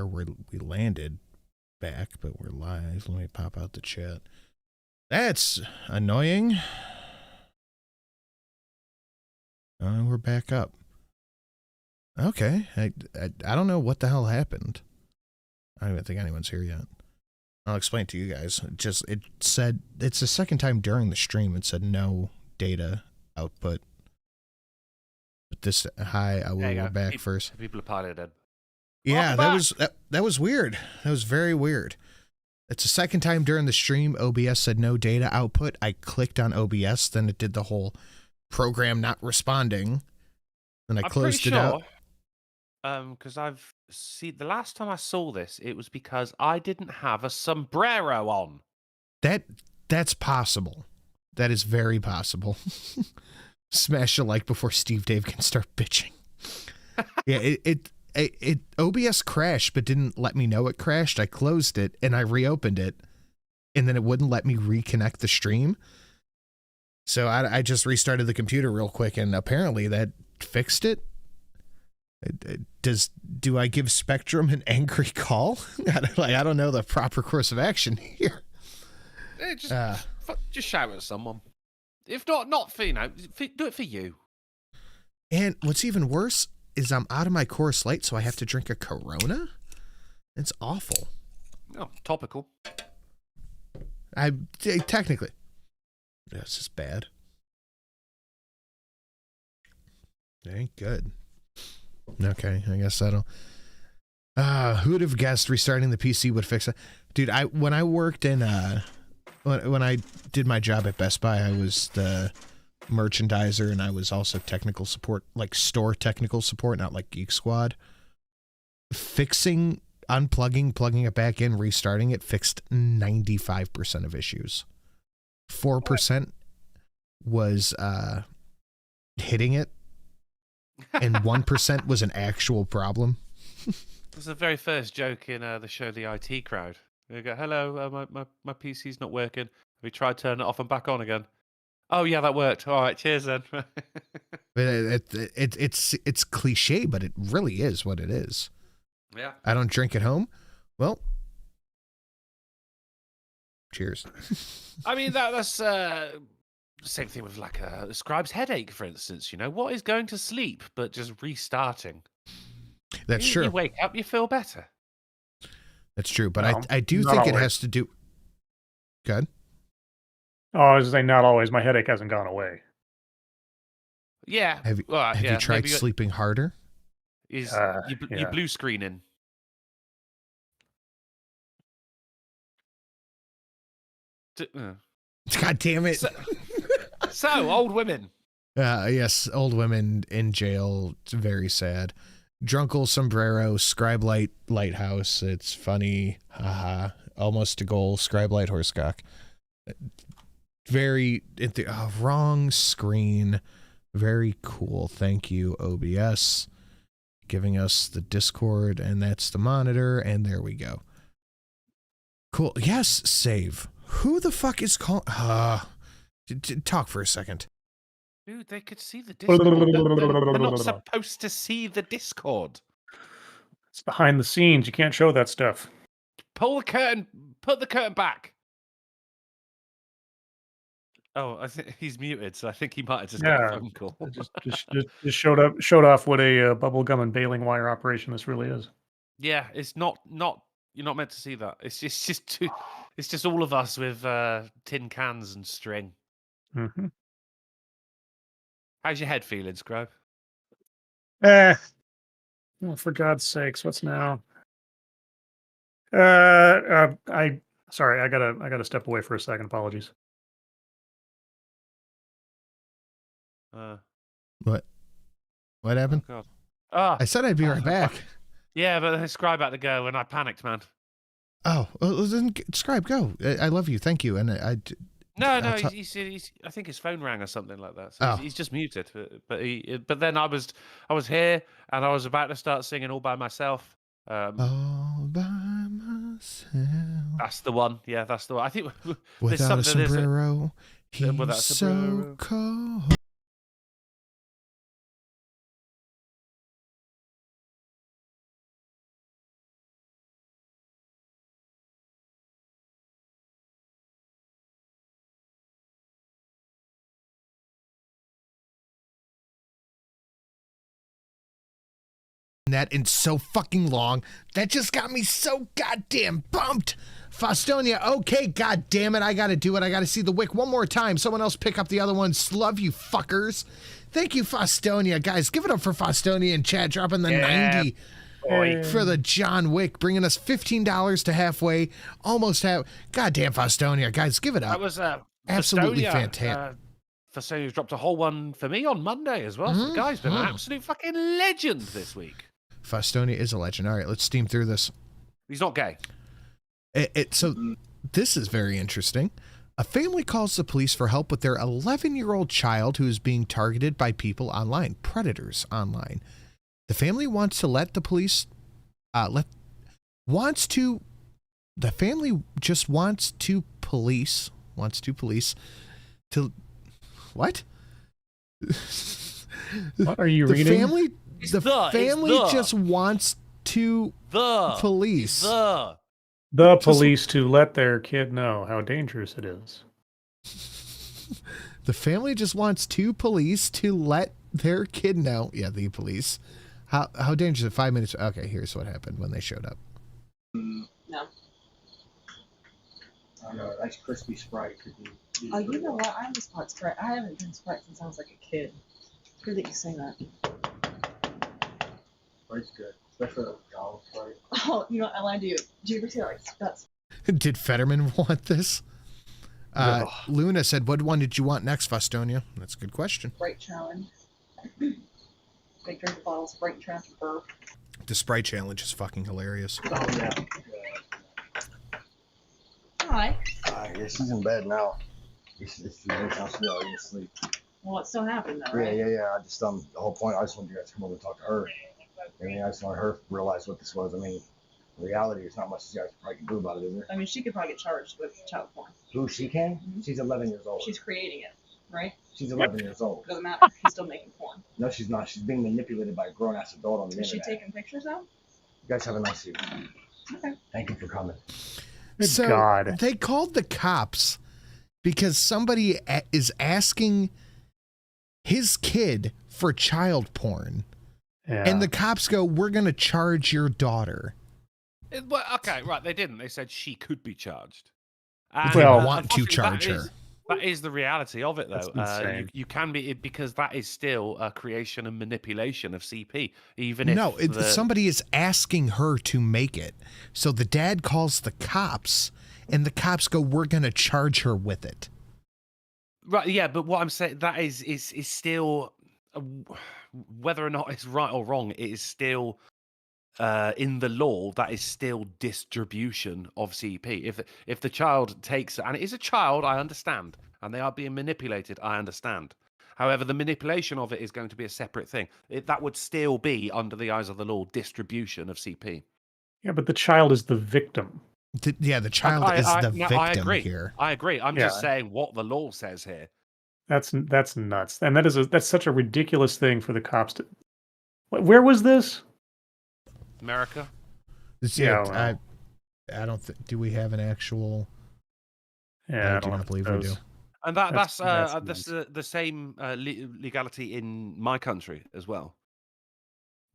we landed back, but we're live. Let me pop out the chat. That's annoying. We're back up. Okay, I don't know what the hell happened. I don't even think anyone's here yet. I'll explain to you guys. It said, it's the second time during the stream it said no data output. But this, hi, we're back first. People are piloted. Yeah, that was weird. That was very weird. It's the second time during the stream OBS said no data output. I clicked on OBS, then it did the whole program not responding. Then I closed it out. Because the last time I saw this, it was because I didn't have a sombrero on. That's possible. That is very possible. Smash a like before Steve Dave can start bitching. Yeah, it OBS crashed, but didn't let me know it crashed. I closed it and I reopened it, and then it wouldn't let me reconnect the stream. So I just restarted the computer real quick, and apparently that fixed it. Do I give Spectrum an angry call? I don't know the proper course of action here. Just shout at someone. If not for, do it for you. And what's even worse is I'm out of my Coors Light, so I have to drink a Corona? It's awful. Oh, topical. Technically. This is bad. It ain't good. Okay, I guess that'll... who'd have guessed restarting the PC would fix it? Dude, when I worked in... When I did my job at Best Buy, I was the merchandiser, and I was also technical support, like store technical support, not like Geek Squad. Fixing, unplugging, plugging it back in, restarting it, fixed 95% of issues. 4% was hitting it, and 1% was an actual problem. This is the very first joke in the show, The IT Crowd. They go, hello, my PC's not working. Have you tried turning it off and back on again? Oh yeah, that worked. All right, cheers then. It's cliche, but it really is what it is. Yeah. I don't drink at home. Well, cheers. I mean that's the same thing with like a scribe's headache, for instance. What is going to sleep but just restarting? That's true. You wake up, you feel better. That's true, but I do think it has to do... Good. Oh, I was saying not always. My headache hasn't gone away. Yeah. Have you tried sleeping harder? You blue screening. God damn it. So old women. Yes, old women in jail. It's very sad. Drunkle Sombrero, Scribe Light Lighthouse. It's funny. Haha. Almost a goal. Scribe Light Horsecock. Very wrong screen. Very cool. Thank you, OBS, giving us the Discord, and that's the monitor, and there we go. Cool. Yes, save. Who the fuck is calling? Talk for a second. Dude, they could see the Discord. They're not supposed to see the Discord. It's behind the scenes. You can't show that stuff. Pull the curtain. Put the curtain back. Oh, I think he's muted, so I think he might have just got a phone call. just showed off what a bubblegum and baling wire operation this really is. Yeah, it's not. You're not meant to see that. It's just all of us with tin cans and string. Mm-hmm. How's your head feeling, Scribe? Oh, for God's sakes, what's now? Sorry, I gotta step away for a second. Apologies. What happened? Oh, God. I said I'd be right back. Yeah, but then Scribe had to go, and I panicked, man. Oh, well, then Scribe, go. I love you. Thank you. And No, he's I think his phone rang or something like that. So he's just muted. But then I was here and I was about to start singing all by myself. All by myself. That's the one. Yeah, that's the one. I think without a sombrero, he's so cold. that in so fucking long. That just got me so goddamn pumped. Faustonia, okay, god damn it, I gotta do it. I gotta see the Wick one more time. Someone else pick up the other ones. Love you fuckers. Thank you, Faustonia. Guys, give it up for Faustonia in chat, dropping the 90 for the John Wick, bringing us $15 to halfway, almost half. Goddamn, Faustonia. Guys, give it up. That was absolutely Faustonia, fantastic. Faustonia's dropped a whole one for me on Monday as well. So the guy's been an absolute fucking legend this week. Faustonia is a legend. All right, let's steam through this. He's not gay. So this is very interesting. A family calls the police for help with their 11-year-old child who is being targeted by people online, predators online. The family wants to let the police, the family just wants to police to, what? What are you reading? The family just wants to police. The police to let their kid know how dangerous it is. The family just wants two police to let their kid know. Yeah, the police. How dangerous? 5 minutes. Okay, here's what happened when they showed up. No. I don't know. Nice crispy Sprite could be. Oh, you know what? I almost bought Sprite. I haven't drank Sprite since I was like a kid. Good that you say that. Sprite's good, especially the GAWD Sprite. Oh, you know, I lied to you. Do you ever see like that's? Did Fetterman want this? No. Luna said, "What one did you want next, Faustonia?" That's a good question. Sprite challenge. They drink a bottle of Sprite and try to burp. The Sprite challenge is fucking hilarious. Oh yeah. Hi. Yeah, she's in bed now. It's now she's already asleep. Well, it still happened though, right? Yeah. I just the whole point. I just wanted you guys to come over and talk to her. I mean, I just want her to realize what this was. I mean, in reality, there's not much you guys probably can do about it, is there? I mean, she could probably get charged with child porn. Who, she can? She's 11 years old. She's creating it, right? She's 11 years old. Doesn't matter. She's still making porn. No, she's not. She's being manipulated by a grown-ass adult on the Is she internet. taking pictures though? You guys have a nice evening. Okay. Thank you for coming. Good So God. they called the cops because somebody is asking his kid for child porn. Yeah. And the cops go, "We're going to charge your daughter." Well, okay, right. They didn't. They said she could be charged. They Well, want to unfortunately, charge her. That is the reality of it, That's though. insane. You can be, because that is still a creation and manipulation of CP. Even if No, somebody is asking her to make it. So the dad calls the cops, and the cops go, "We're going to charge her with it." Right, yeah, but what I'm saying, that is still, whether or not it's right or wrong, it is still in the law. That is still distribution of CP. If the child takes, and it is a child, I understand, and they are being manipulated, I understand. However, the manipulation of it is going to be a separate thing. That would still be, under the eyes of the law, distribution of CP. Yeah, but the child is the victim. The child is the victim I agree. here. I agree. I'm just saying what the law says here. That's nuts, and that's such a ridiculous thing for the cops to. Where was this? America. I don't think. Do we have an actual? Yeah, I do not believe we do. And that's the same legality in my country as well.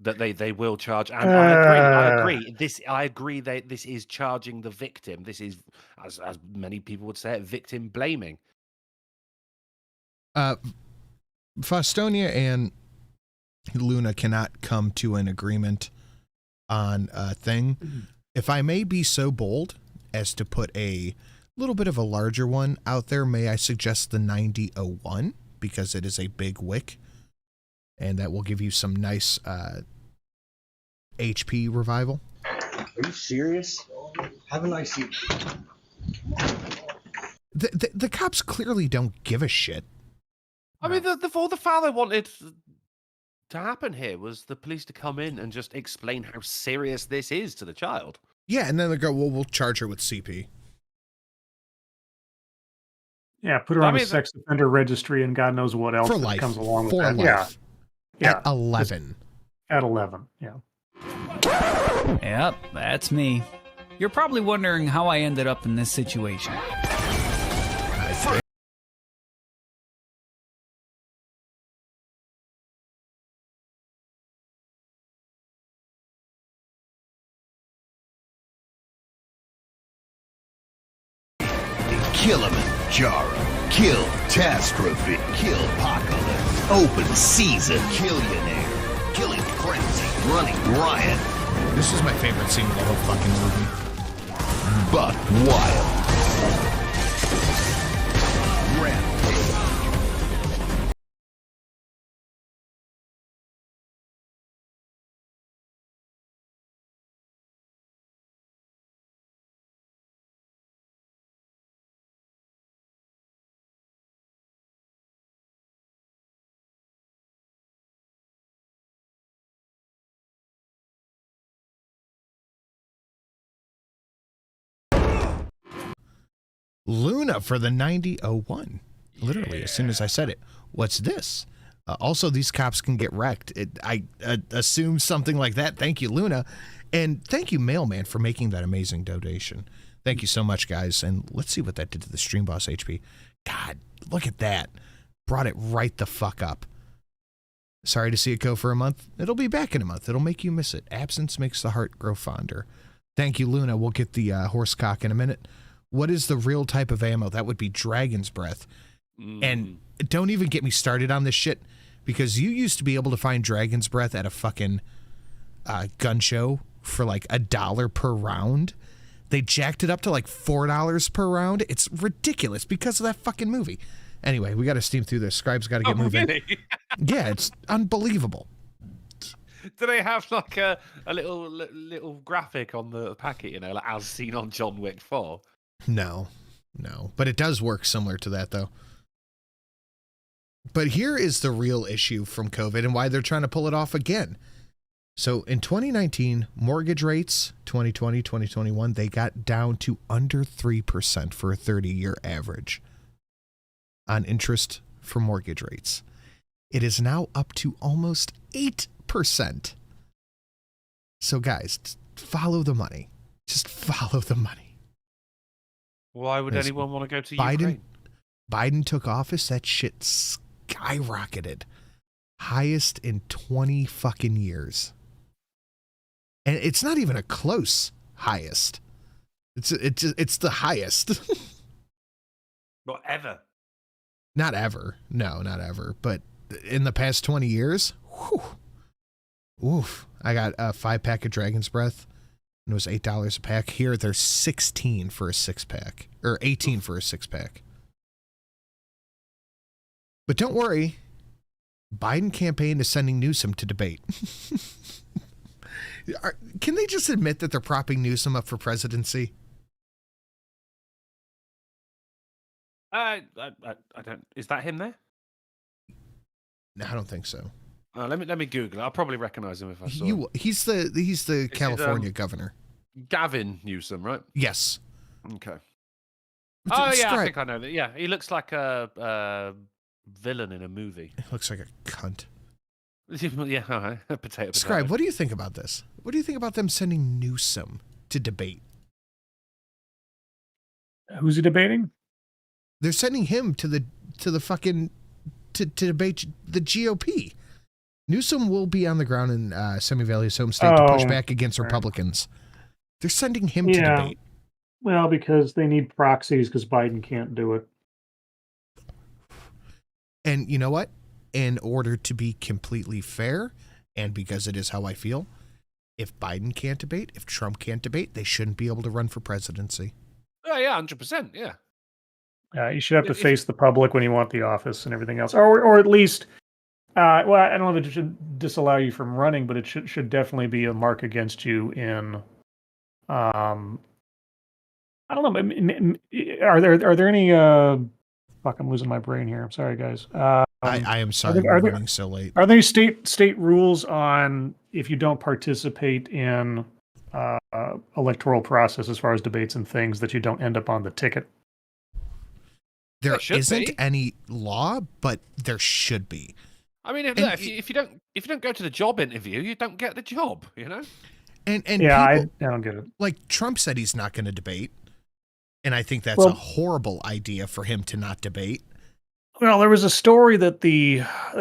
That they will charge, and I agree. I agree that this is charging the victim. This is, as many people would say it, victim blaming. Faustonia and Luna cannot come to an agreement on a thing. If I may be so bold as to put a little bit of a larger one out there, may I suggest the 9001, because it is a big wick, and that will give you some nice HP revival. Are you serious? Have a nice evening. The cops clearly don't give a shit. I mean, all the father wanted to happen here was the police to come in and just explain how serious this is to the child. Yeah, and then they go, "Well, we'll charge her with CP." Yeah, put her on the sex offender registry and God knows what else For that life. comes along with For that. life. Yeah. At 11. At 11, yeah. Yep, that's me. You're probably wondering how I ended up in this situation. Kilimanjaro, Kill Catastrophe, Kill Apocalypse, Open Season, Killionaire, Killing Frenzy, Running Riot, This is my favorite scene of the whole fucking movie. Buck Wild, Rampage. Luna for the 9001. Literally, as soon as I said it. What's this? Also, these cops can get wrecked. I assume something like that. Thank you, Luna. And thank you, Mailman, for making that amazing donation. Thank you so much, guys. And let's see what that did to the Stream Boss HP. God, look at that. Brought it right the fuck up. Sorry to see it go for a month. It'll be back in a month. It'll make you miss it. Absence makes the heart grow fonder. Thank you, Luna. We'll get the horse cock in a minute. What is the real type of ammo? That would be Dragon's Breath. And don't even get me started on this shit, because you used to be able to find Dragon's Breath at a fucking gun show for like $1 per round. They jacked it up to like $4 per round. It's ridiculous because of that fucking movie. Anyway, we got to steam through this. Scribe's got to get moving. Really? Yeah, it's unbelievable. Do they have like a little graphic on the packet, you know, like as seen on John Wick 4? No. But it does work similar to that, though. But here is the real issue from COVID and why they're trying to pull it off again. So in 2019, mortgage rates, 2020, 2021, they got down to under 3% for a 30-year average on interest for mortgage rates. It is now up to almost 8%. So guys, follow the money. Just follow the money. Why would As anyone want to go to Biden, Ukraine? Biden took office, that shit skyrocketed. Highest in 20 fucking years. And it's not even a close highest. It's the highest. Not ever. Not ever. No, not ever. But in the past 20 years, whew, oof. I got a 5-pack of Dragon's Breath. And it was $8 a pack. Here, there's 16 for a 6-pack. Or 18 for a 6-pack. But don't worry. Biden campaign is sending Newsom to debate. Can they just admit that they're propping Newsom up for presidency? I don't. Is that him there? No, I don't think so. Let me Google it. I'll probably recognize him if I saw him. He's the California governor. Gavin Newsom, right? Yes. Okay. It's Oh yeah, I Scribe. think I know that. Yeah, he looks like a villain in a movie. It looks like a cunt. Yeah, all right. Potato. Scribe, what do you think about this? What do you think about them sending Newsom to debate? Who's he debating? They're sending him to the fucking to debate the GOP. Newsom will be on the ground in Semi Valley's home state to push back against Republicans. They're sending him to debate. Well, because they need proxies because Biden can't do it. And you know what? In order to be completely fair, and because it is how I feel, if Biden can't debate, if Trump can't debate, they shouldn't be able to run for presidency. Oh yeah, 100%. Yeah. You should have to face the public when you want the office and everything else, or at least, well, I don't know if it should disallow you from running, but it should definitely be a mark against you in, I don't know. Are there any? Fuck, I'm losing my brain here. I'm sorry, guys. I am sorry we're running so late. Are there state rules on if you don't participate in electoral process as far as debates and things that you don't end up on the ticket? There isn't any law, but there should be. I mean, if you don't go to the job interview, you don't get the job. You know. And yeah, people, I don't get it. Like Trump said, he's not going to debate, and I think that's a horrible idea for him to not debate. Well, there was a story that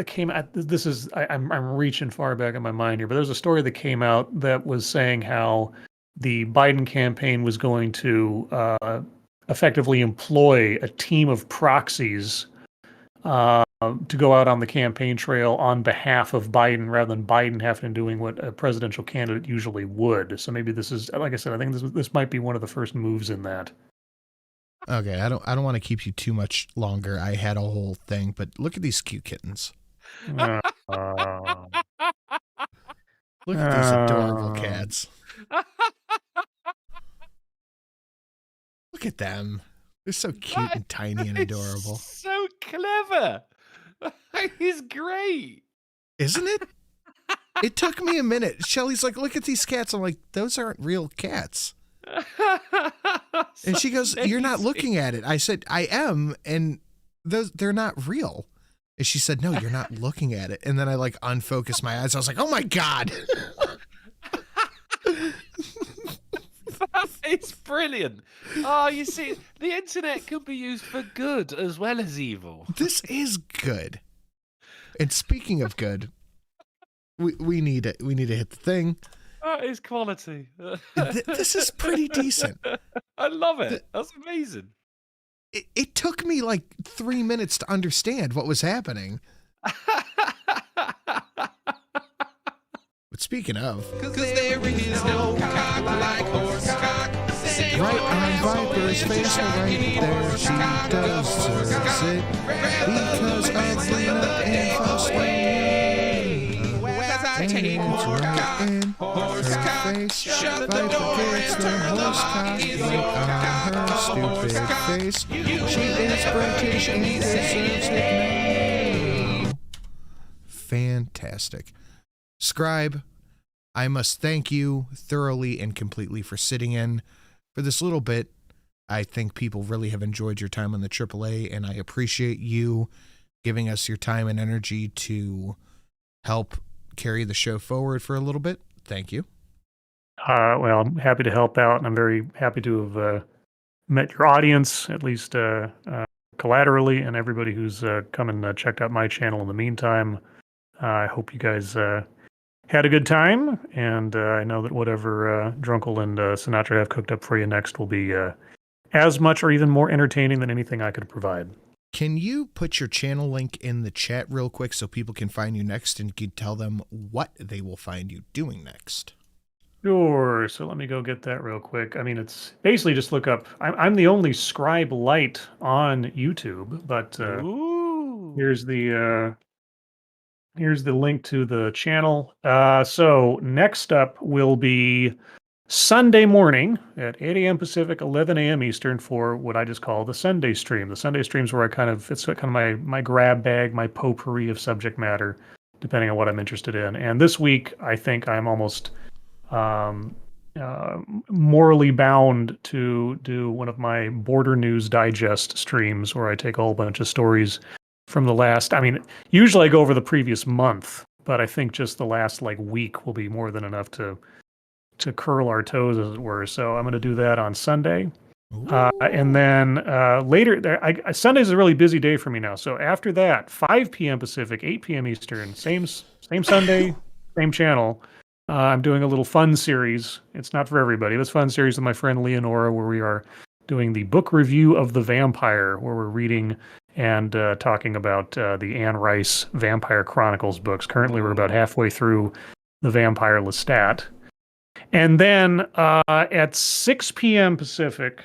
came out. This is I'm reaching far back in my mind here, but there was a story that came out that was saying how the Biden campaign was going to effectively employ a team of proxies to go out on the campaign trail on behalf of Biden rather than Biden having to doing what a presidential candidate usually would. So maybe this is, like I said, I think this might be one of the first moves in that. Okay, I don't want to keep you too much longer. I had a whole thing, but look at these cute kittens. Look at these adorable cats. Look at them. They're so cute and tiny and adorable. So clever. He's great. Isn't it? It took me a minute. Shelly's like, look at these cats. I'm like, those aren't real cats. And she goes, you're not looking at it. I said, I am. And they're not real. And she said, no, you're not looking at it. And then I like unfocused my eyes. I was like, oh my God. It's brilliant. Oh, you see, the internet can be used for good as well as evil. This is good. And speaking of good, we need to hit the thing. That is quality. This is pretty decent. I love it. That's amazing. It took me like 3 minutes to understand what was happening. But speaking of, Cause there is no cock like horse cock. right on Viper's face, right there, she does it because of Lena and Faustine. And it's right in her face. Viper gets the horse cock right on her stupid face. She is British and deserves it now. Fantastic. Scribe, I must thank you thoroughly and completely for sitting in for this little bit. I think people really have enjoyed your time on the AAA, and I appreciate you giving us your time and energy to help carry the show forward for a little bit. Thank you. Well, I'm happy to help out, and I'm very happy to have met your audience, at least collaterally, and everybody who's come and checked out my channel in the meantime. I hope you guys had a good time, and I know that whatever Drunkle and Sinatra have cooked up for you next will be as much or even more entertaining than anything I could provide. Can you put your channel link in the chat real quick so people can find you next and can tell them what they will find you doing next? Sure. So let me go get that real quick. I mean, it's basically just look up. I'm the only Scribe Light on YouTube, but here's the link to the channel. So next up will be Sunday morning at 8 a.m. Pacific, 11 a.m. Eastern for what I just call the Sunday stream. The Sunday stream's where it's kind of my grab bag, my potpourri of subject matter, depending on what I'm interested in. And this week, I think I'm almost morally bound to do one of my Border News Digest streams where I take a whole bunch of stories from the last, I mean, usually I go over the previous month, but I think just the last week will be more than enough to curl our toes, as it were. So I'm going to do that on Sunday. And then later, Sunday's a really busy day for me now. So after that, 5 p.m. Pacific, 8 p.m. Eastern, same Sunday, same channel. I'm doing a little fun series. It's not for everybody. This fun series with my friend Leonora, where we are doing the book review of The Vampire, where we're reading and talking about the Anne Rice Vampire Chronicles books. Currently, we're about halfway through The Vampire Lestat. And then at 6 p.m. Pacific,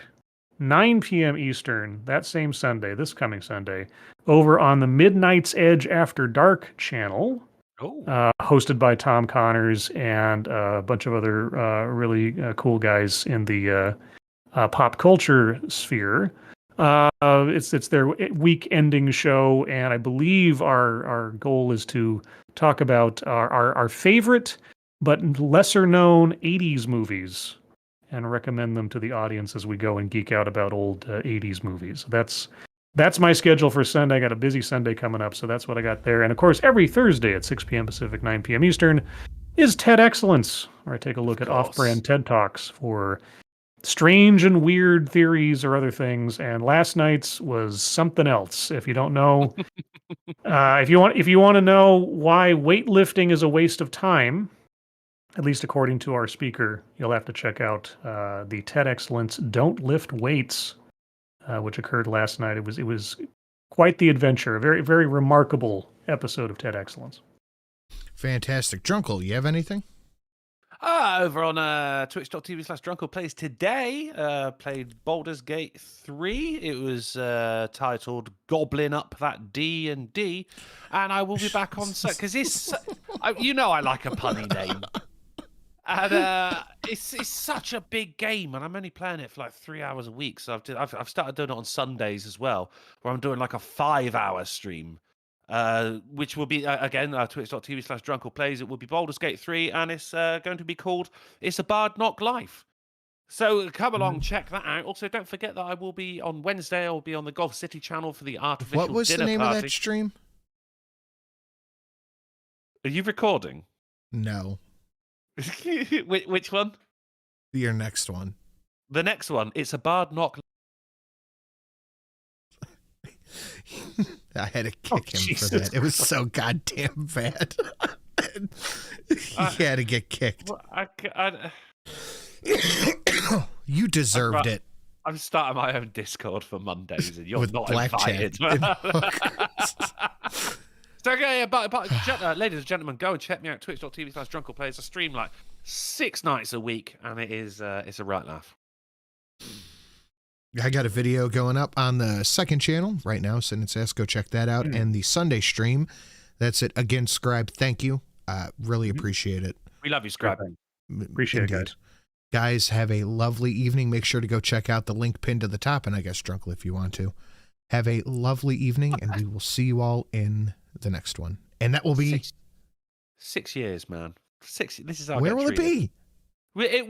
9 p.m. Eastern, that same Sunday, this coming Sunday, over on the Midnight's Edge After Dark channel, hosted by Tom Connors and a bunch of other really cool guys in the pop culture sphere. It's their week-ending show, and I believe our goal is to talk about our favorite but lesser-known 80s movies and recommend them to the audience as we go and geek out about old 80s movies. That's my schedule for Sunday. I got a busy Sunday coming up, so that's what I got there. And of course, every Thursday at 6 p.m. Pacific, 9 p.m. Eastern is TED Excellence, where I take a look at off-brand TED Talks for strange and weird theories or other things. And last night's was something else. If you don't know, if you want to know why weightlifting is a waste of time, at least according to our speaker, you'll have to check out the TED Excellence Don't Lift Weights which occurred last night. It was quite the adventure. A very, very remarkable episode of TED Excellence. Fantastic. Drunkle, you have anything? Over on twitch.tv/Drunkle Plays today, played Baldur's Gate 3. It was titled Goblin Up That D&D, and I will be back on set because it's, I like a punny name, and it's such a big game, and I'm only playing it for like 3 hours a week. So I've started doing it on Sundays as well, where I'm doing like a 5-hour stream. Which will be again twitch.tv/Drunkle Plays. It will be Baldur's Gate 3, and it's going to be called It's a Bard Knock Life. So come along, check that out. Also, don't forget that I will be on Wednesday. I will be on the Golf City channel for the artificial What was the dinner name party. of that stream? Are you recording? No. Which one? Your next one. The next one. It's a Bard Knock. I had to kick him for that. It was so goddamn bad. He had to get kicked. You deserved it. I'm starting my own Discord for Mondays, and you're With not blackjack invited. So, okay, ladies and gentlemen, go and check me out. Twitch.tv/Drunkle Plays. I stream like 6 nights a week, and it's a right laugh. I got a video going up on the second channel right now, Sentence. Go check that out. And the Sunday stream, that's it. Again, Scribe, thank you. Really appreciate it. We love you, Scribe. Appreciate it, guys. Guys, have a lovely evening. Make sure to go check out the link pinned to the top, and I guess Drunkle if you want to. Have a lovely evening, and we will see you all in the next one. And that will be 6 years, man. 6. This is how. Where will it be?